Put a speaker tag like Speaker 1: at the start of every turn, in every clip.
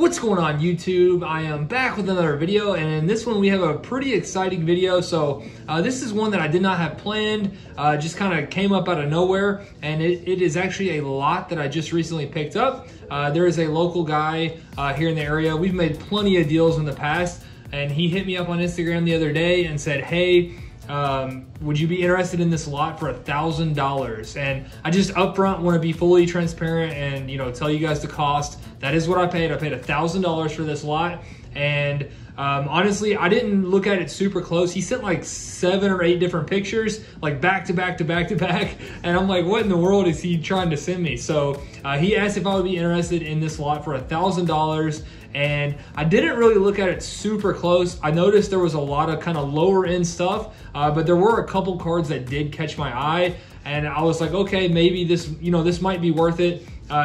Speaker 1: What's going on YouTube? I am back with another video, and in this one we have a pretty exciting video. So this is one that I did not have planned, just kind of came up out of nowhere, and it is actually a lot that I just recently picked up. There is a local guy here in the area. We've made plenty of deals in the past, and he hit me up on Instagram the other day and said, hey, would you be interested in this lot for $1,000? And I just upfront want to be fully transparent and, you know, tell you guys the cost. That is what I paid. I paid $1,000 for this lot. And honestly, I didn't look at it super close. He sent like 7 or 8 different pictures, like back to back to back to back. And I'm like, what in the world is he trying to send me? So he asked if I would be interested in this lot for $1,000. And I didn't really look at it super close. I noticed there was a lot of kind of lower end stuff, but there were a couple cards that did catch my eye. And I was like, okay, maybe this, you know, this might be worth it.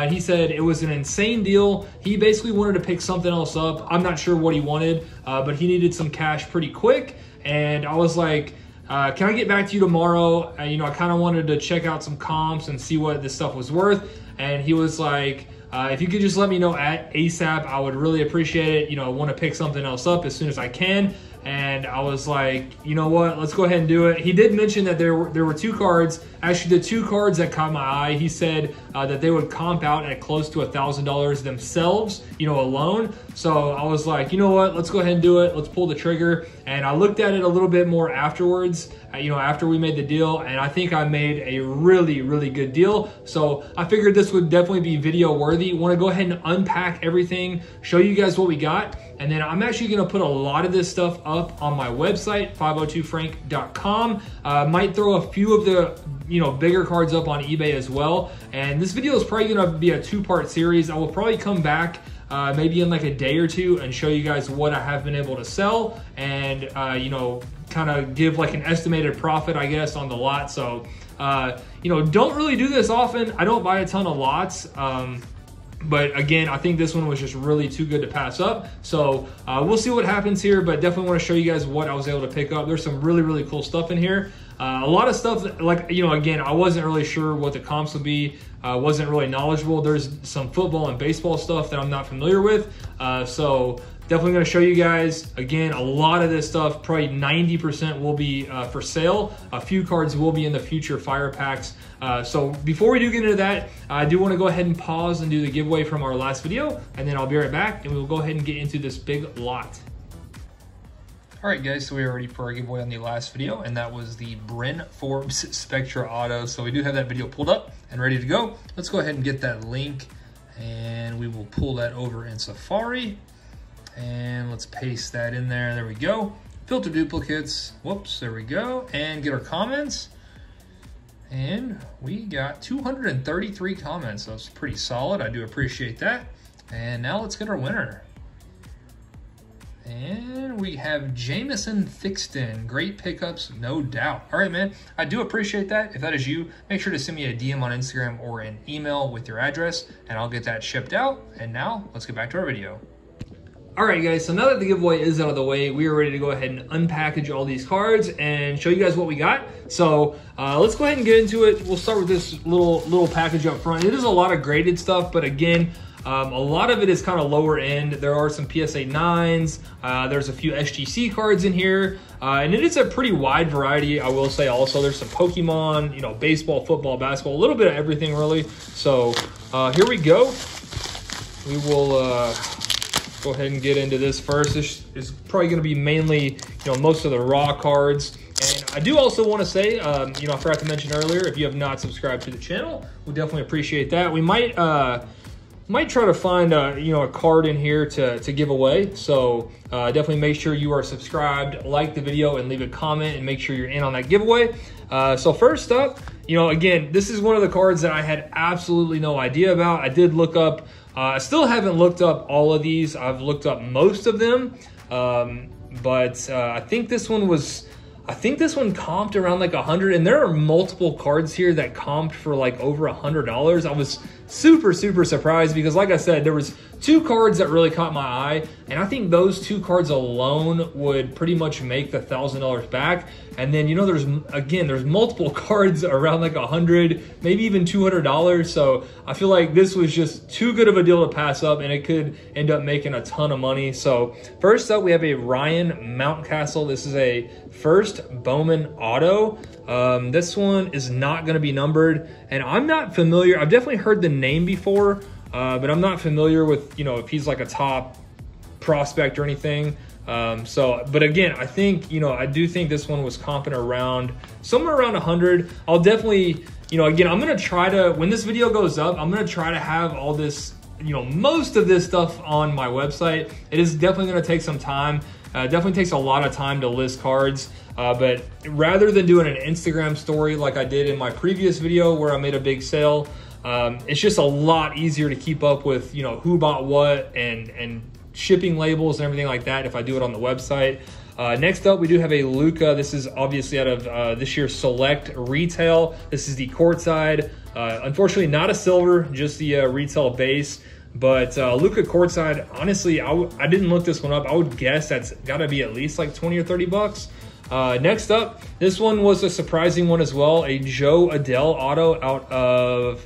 Speaker 1: He said it was an insane deal. He basically wanted to pick something else up. I'm not sure what he wanted, but he needed some cash pretty quick. And I was like, can I get back to you tomorrow? You know, I kind of wanted to check out some comps and see what this stuff was worth. And he was like, if you could just let me know at ASAP, I would really appreciate it. You know, I want to pick something else up as soon as I can. And I was like, you know what, let's go ahead and do it. He did mention that there were 2 cards. Actually, the 2 cards that caught my eye, he said that they would comp out at close to $1,000 themselves, you know, alone. So I was like, you know what, let's go ahead and do it. Let's pull the trigger. And I looked at it a little bit more afterwards, you know, after we made the deal. And I think I made a really, really good deal. So I figured this would definitely be video worthy. Want to go ahead and unpack everything, show you guys what we got. And then I'm actually going to put a lot of this stuff up on my website, 502frank.com. Might throw a few of the, you know, bigger cards up on eBay as well. And this video is probably going to be a 2-part series. I will probably come back maybe in like a day or 2 and show you guys what I have been able to sell and, you know, kind of give like an estimated profit, I guess, on the lot. So, you know, don't really do this often. I don't buy a ton of lots. But again, I think this one was just really too good to pass up. So we'll see what happens here, but definitely want to show you guys what I was able to pick up. There's some really, really cool stuff in here. A lot of stuff that, like, you know, again, I wasn't really sure what the comps would be. Wasn't really knowledgeable. There's some football and baseball stuff that I'm not familiar with. So definitely going to show you guys. Again, a lot of this stuff, probably 90% will be for sale. A few cards will be in the future fire packs. So before we do get into that, I do want to go ahead and pause and do the giveaway from our last video, and then I'll be right back and we'll go ahead and get into this big lot. All right, guys, so we are ready for our giveaway on the last video, and that was the Bryn Forbes Spectra Auto. So we do have that video pulled up and ready to go. Let's go ahead and get that link, and we will pull that over in Safari. And let's paste that in there. There we go. Filter duplicates. Whoops, there we go. And get our comments. And we got 233 comments. So that's pretty solid. I do appreciate that. And now let's get our winner. And we have Jamison Thixton. Great pickups, no doubt. All right, man. I do appreciate that. If that is you, make sure to send me a DM on Instagram or an email with your address, and I'll get that shipped out. And now let's get back to our video. All right, guys, so now that the giveaway is out of the way, we are ready to go ahead and unpackage all these cards and show you guys what we got. So let's go ahead and get into it. We'll start with this little package up front. It is a lot of graded stuff, but again, a lot of it is kind of lower end. There are some PSA 9s. There's a few SGC cards in here. And it is a pretty wide variety, I will say also. There's some Pokemon, you know, baseball, football, basketball, a little bit of everything really. So here we go. We will go ahead and get into this first. This is probably going to be mainly, you know, most of the raw cards. And I do also want to say, you know, I forgot to mention earlier, if you have not subscribed to the channel, we definitely appreciate that. We might try to find you know, a card in here to give away. So definitely make sure you are subscribed, like the video, and leave a comment, and make sure you're in on that giveaway. So first up, you know, again, this is one of the cards that I had absolutely no idea about. I did look up. I still haven't looked up all of these. I've looked up most of them, but I think this one comped around like 100, and there are multiple cards here that comped for like over $100. I was super surprised because, like I said, there was two cards that really caught my eye, and I think those two cards alone would pretty much make the $1,000 back. And then, you know, there's multiple cards around like $100, maybe even $200. So I feel like this was just too good of a deal to pass up, and it could end up making a ton of money. So first up, we have a Ryan Mountcastle. This is a first Bowman auto. This one is not going to be numbered, and I'm not familiar. I've definitely heard the name before, but I'm not familiar with, you know, if he's like a top prospect or anything. But again, I think, you know, I do think this one was comping around somewhere around 100. I'll definitely, you know, again, I'm going to try to, when this video goes up, I'm going to try to have all this, you know, most of this stuff on my website. It is definitely going to take some time. Definitely takes a lot of time to list cards. But rather than doing an Instagram story like I did in my previous video where I made a big sale, it's just a lot easier to keep up with, you know, who bought what and shipping labels and everything like that if I do it on the website. Next up, we do have a Luka. This is obviously out of this year's Select Retail. This is the courtside. Unfortunately, not a silver, just the retail base. But Luka courtside, honestly, I didn't look this one up. I would guess that's got to be at least like 20 or 30 bucks. Next up, this one was a surprising one as well. A Joe Adele auto out of,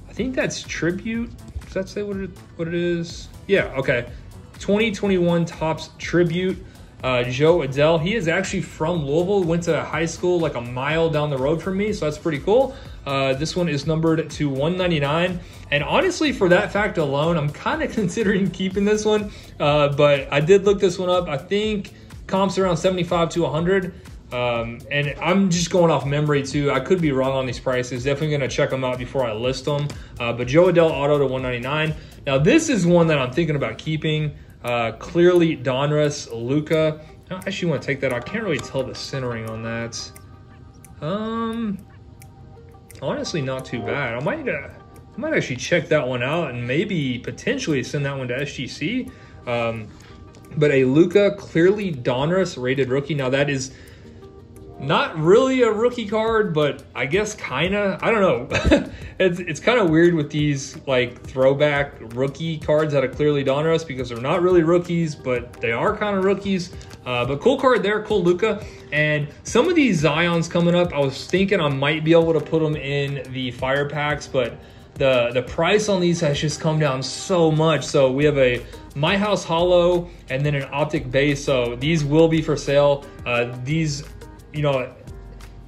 Speaker 1: I think that's Tribute. Does that say what it is? Yeah, okay. 2021 Topps Tribute, Joe Adele. He is actually from Louisville, went to high school like a mile down the road from me, so that's pretty cool. This one is numbered to 199, and honestly, for that fact alone, I'm kind of considering keeping this one, but I did look this one up. I think comps around 75 to 100, and I'm just going off memory too. I could be wrong on these prices. Definitely going to check them out before I list them, but Joe Adele auto to 199. Now, this is one that I'm thinking about keeping. Clearly Donruss Luka. I actually want to take that. I can't really tell the centering on that. Honestly, not too bad. I might actually check that one out and maybe potentially send that one to SGC. But a Luka Clearly Donruss rated rookie. Now that is not really a rookie card, but I guess kind of. I don't know. It's kind of weird with these like throwback rookie cards out of Clearly Donruss because they're not really rookies, but they are kind of rookies. But cool card there, cool Luka. And some of these Zions coming up, I was thinking I might be able to put them in the fire packs, but the price on these has just come down so much. So we have a My House Hollow and then an Optic Base. So these will be for sale. These, you know,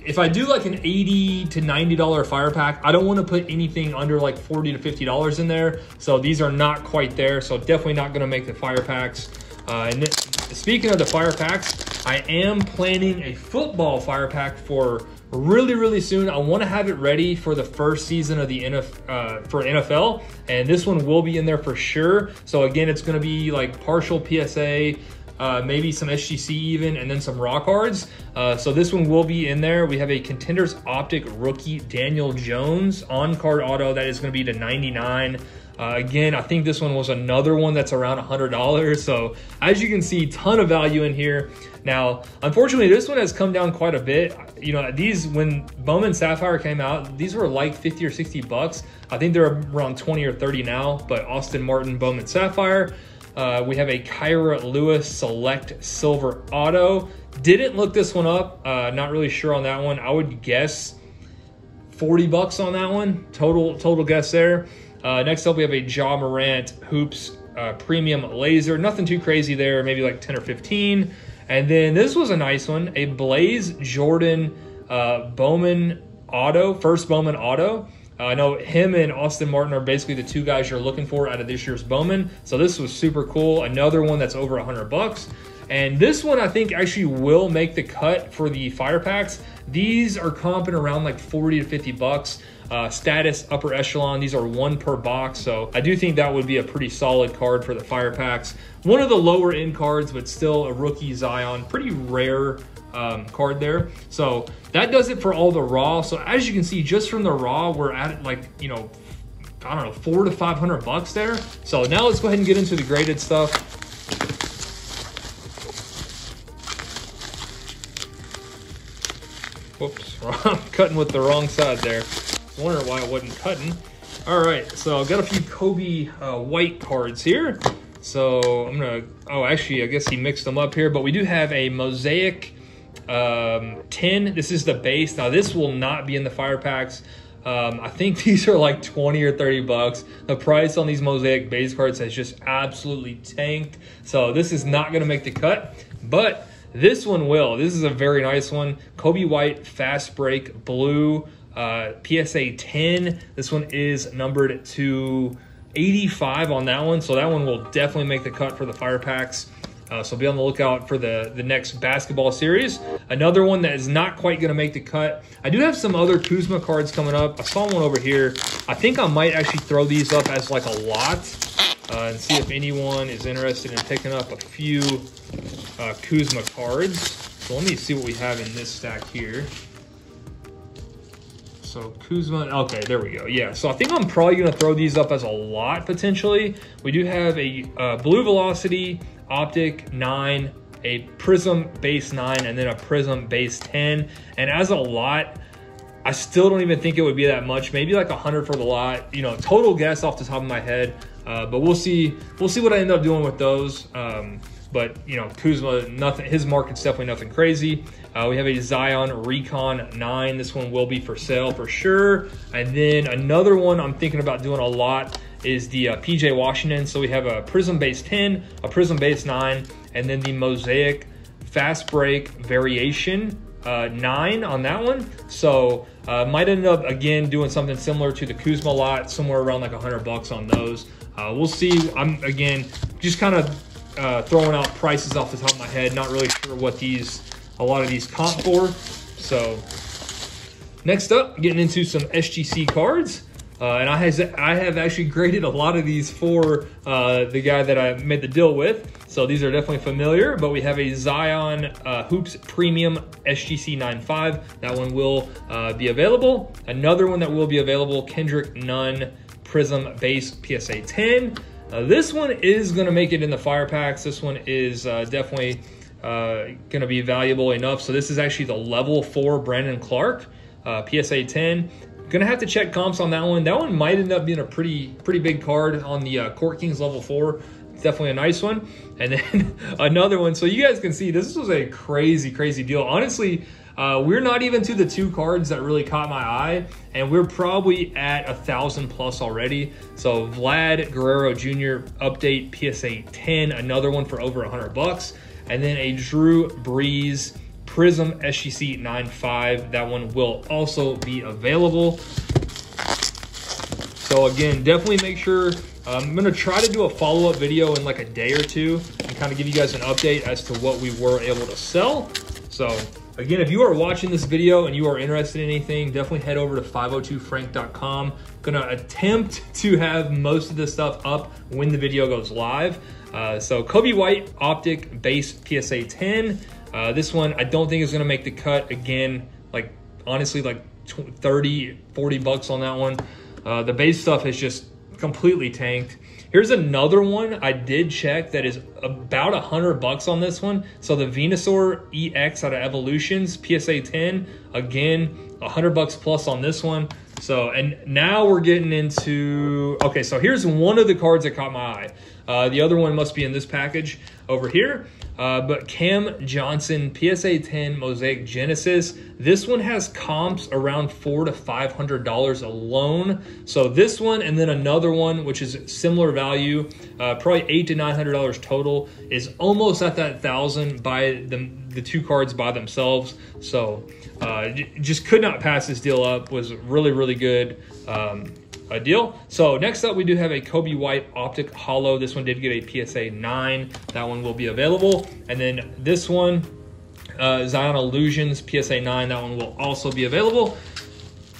Speaker 1: if I do like an $80 to $90 fire pack, I don't want to put anything under like $40 to $50 in there. So these are not quite there. So definitely not going to make the fire packs. And speaking of the fire packs, I am planning a football fire pack for really, really soon. I want to have it ready for the first season of the NFL, and this one will be in there for sure. So again, it's going to be like partial PSA, maybe some SGC even, and then some raw cards. So this one will be in there. We have a Contenders Optic rookie Daniel Jones on card auto that is going to be to 99. Again, I think this one was another one that's around $100. So as you can see, ton of value in here. Now, unfortunately, this one has come down quite a bit. You know, these, when Bowman Sapphire came out, these were like 50 or 60 bucks. I think they're around 20 or 30 now, but Austin Martin Bowman Sapphire. We have a Kyra Lewis Select Silver Auto. Didn't look this one up. Not really sure on that one. I would guess 40 bucks on that one. Total guess there. Next up, we have a Ja Morant Hoops Premium Laser. Nothing too crazy there, maybe like 10 or 15. And then this was a nice one, a Blaze Jordan Bowman Auto, first Bowman Auto. I know him and Austin Martin are basically the two guys you're looking for out of this year's Bowman. So this was super cool. Another one that's over 100 bucks. And this one I think actually will make the cut for the fire packs. These are comping around like 40 to 50 bucks. Status upper echelon, these are one per box, so I do think that would be a pretty solid card for the fire packs. One of the lower end cards, but still a rookie Zion, pretty rare card there. So that does it for all the raw. So as you can see, just from the raw, we're at like, you know, I don't know, 400 to 500 bucks there. So now let's go ahead and get into the graded stuff. Whoops, I'm cutting with the wrong side there. Wondering why it wasn't cutting. All right, so I've got a few Kobe white cards here. So I'm gonna, oh, actually, I guess he mixed them up here, but we do have a Mosaic 10. This is the base. Now this will not be in the fire packs. I think these are like 20 or 30 bucks. The price on these Mosaic base cards has just absolutely tanked. So this is not gonna make the cut, but this one will. This is a very nice one. Kobe White Fast Break Blue. PSA 10. This one is numbered to 85 on that one, so that one will definitely make the cut for the fire packs. So be on the lookout for the next basketball series. Another one that is not quite going to make the cut. I do have some other Kuzma cards coming up. I saw one over here. I think I might actually throw these up as like a lot and see if anyone is interested in picking up a few Kuzma cards. So let me see what we have in this stack here. So Kuzma, okay, there we go. Yeah, so I think I'm probably gonna throw these up as a lot potentially. We do have a Blue Velocity Optic 9, a Prism Base 9, and then a Prism Base 10. And as a lot, I still don't even think it would be that much. Maybe like 100 for the lot. You know, total guess off the top of my head. But we'll see what I end up doing with those. But you know, Kuzma, nothing. His market's definitely nothing crazy. We have a Zion Recon 9. This one will be for sale for sure. And then another one I'm thinking about doing a lot is the PJ Washington. So we have a Prism Base 10, a Prism Base 9, and then the Mosaic Fast Break Variation 9 on that one. So might end up again doing something similar to the Kuzma lot, somewhere around like 100 bucks on those. We'll see. I'm again just kind of throwing out prices off the top of my head, not really sure what a lot of these comp for. So next up, getting into some SGC cards. And I have actually graded a lot of these for the guy that I made the deal with. So these are definitely familiar, but we have a Zion Hoops Premium SGC 9.5. That one will be available. Another one that will be available, Kendrick Nunn Prism Base PSA 10. This one is gonna make it in the fire packs. This one is definitely gonna be valuable enough. So this is actually the level 4 Brandon Clark PSA 10. Gonna have to check comps on that one. That one might end up being a pretty big card on the Court Kings level 4. It's definitely a nice one. And then another one. So you guys can see this was a crazy deal. Honestly, we're not even to the 2 cards that really caught my eye, and we're probably at 1,000 plus already. So Vlad Guerrero Jr. update PSA 10, another one for over 100 bucks. And then a Drew Brees Prism SGC 9.5. That one will also be available. So again, definitely make sure, I'm gonna try to do a follow-up video in like a day or two and kind of give you guys an update as to what we were able to sell. So again, if you are watching this video and you are interested in anything, definitely head over to 502frank.com. Gonna attempt to have most of this stuff up when the video goes live. So Kobe White Optic Base PSA 10. This one I don't think is gonna make the cut. Again, like honestly, like 30, 40 bucks on that one. The base stuff has just completely tanked. Here's another one I did check that is about 100 bucks on this one. So the Venusaur EX out of Evolutions PSA 10, again 100 bucks plus on this one. So, and now we're getting into, okay, so here's one of the cards that caught my eye. The other one must be in this package over here. But Cam Johnson PSA 10 Mosaic Genesis. This one has comps around $400 to $500 alone. So this one and then another one, which is similar value, probably $800 to $900 total, is almost at that 1,000 by the 2 cards by themselves. So just could not pass this deal up. Was really good a deal. So next up, we do have a Kobe White Optic Hollow. This one did get a PSA 9. That one will be available. And then this one, Zion Illusions PSA 9. That one will also be available.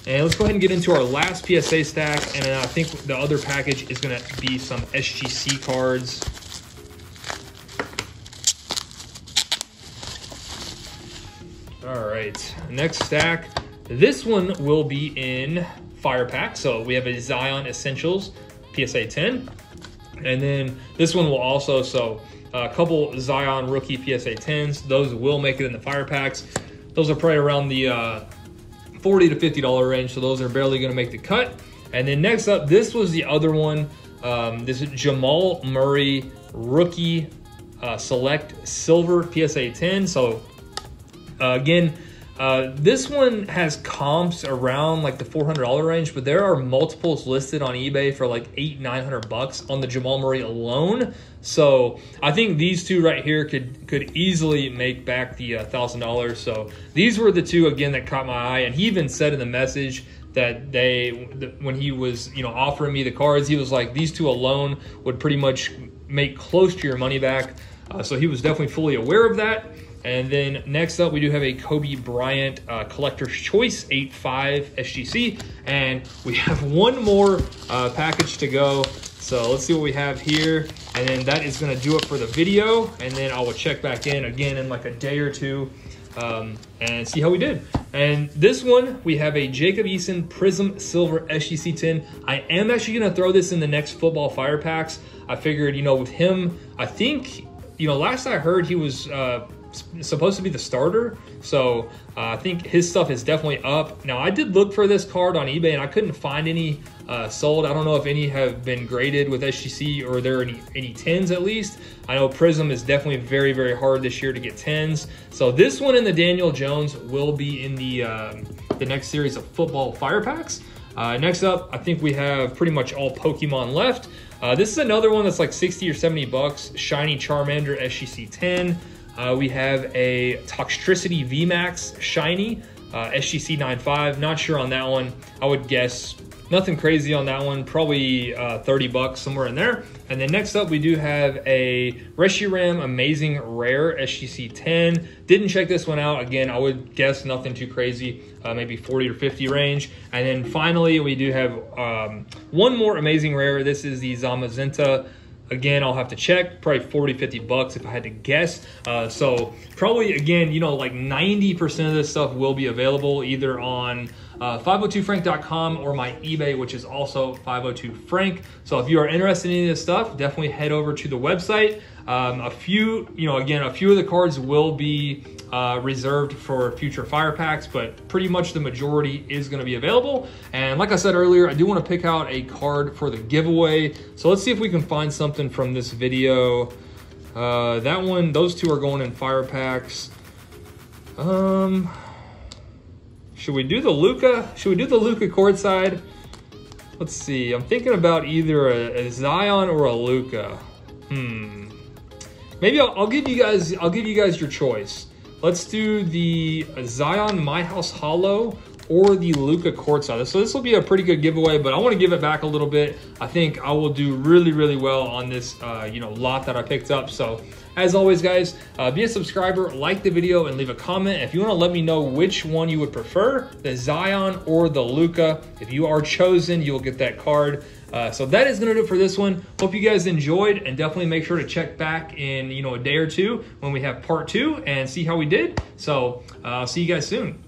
Speaker 1: And let's go ahead and get into our last PSA stack. And then I think the other package is going to be some SGC cards. All right, next stack. This one will be in fire pack. So we have a Zion Essentials PSA 10. And then this one will also, so a couple Zion rookie PSA 10s. Those will make it in the fire packs. Those are probably around the $40 to $50 range. So those are barely gonna make the cut. And then next up, this was the other one. This is Jamal Murray rookie select silver PSA 10. So again, this one has comps around like the $400 range, but there are multiples listed on eBay for like $800-900 on the Jamal Murray alone. So I think these two right here could easily make back the $1,000. So these were the two again that caught my eye, and he even said in the message that when he was offering me the cards, he was like, these two alone would pretty much make close to your money back. So he was definitely fully aware of that. And then next up, we do have a Kobe Bryant Collector's Choice 8.5 SGC. And we have one more package to go. So let's see what we have here. And then that is gonna do it for the video. And then I will check back in again in like a day or two and see how we did. And this one, we have a Jacob Eason Prism Silver SGC 10. I am actually gonna throw this in the next football fire packs. I figured, with him, I think, last I heard he was supposed to be the starter. So I think his stuff is definitely up. Now I did look for this card on eBay and I couldn't find any sold. I don't know if any have been graded with SGC or there are any 10s at least. I know Prism is definitely very, very hard this year to get 10s. So this one and the Daniel Jones will be in the next series of football fire packs. Next up, I think we have pretty much all Pokemon left. This is another one that's like 60 or 70 bucks. Shiny Charmander SGC 10. We have a Toxtricity VMAX Shiny SGC 9.5. Not sure on that one. I would guess nothing crazy on that one. Probably 30 bucks, somewhere in there. And then next up, we do have a Reshiram Amazing Rare SGC 10. Didn't check this one out. Again, I would guess nothing too crazy, maybe 40 or 50 range. And then finally, we do have one more Amazing Rare. This is the Zamazenta. Again, I'll have to check, probably 40, 50 bucks if I had to guess. So probably, again, like 90% of this stuff will be available either on 502frank.com or my eBay, which is also 502frank. So if you are interested in any of this stuff, definitely head over to the website. A few of the cards will be reserved for future fire packs, but pretty much the majority is going to be available. And like I said earlier, I do want to pick out a card for the giveaway. So let's see if we can find something from this video. Those two are going in fire packs. Should we do the Luka? Should we do the Luka courtside? Let's see. I'm thinking about either a Zion or a Luka. Maybe I'll give you guys your choice. Let's do the Zion My House Hollow or the Luka courtside. So this will be a pretty good giveaway, but I want to give it back a little bit. I think I will do really, really well on this lot that I picked up. So as always, guys, be a subscriber, like the video, and leave a comment. If you want to let me know which one you would prefer, the Zion or the Luka. If you are chosen, you'll get that card. So that is going to do it for this one. Hope you guys enjoyed, and definitely make sure to check back in a day or two when we have part 2 and see how we did. So I'll see you guys soon.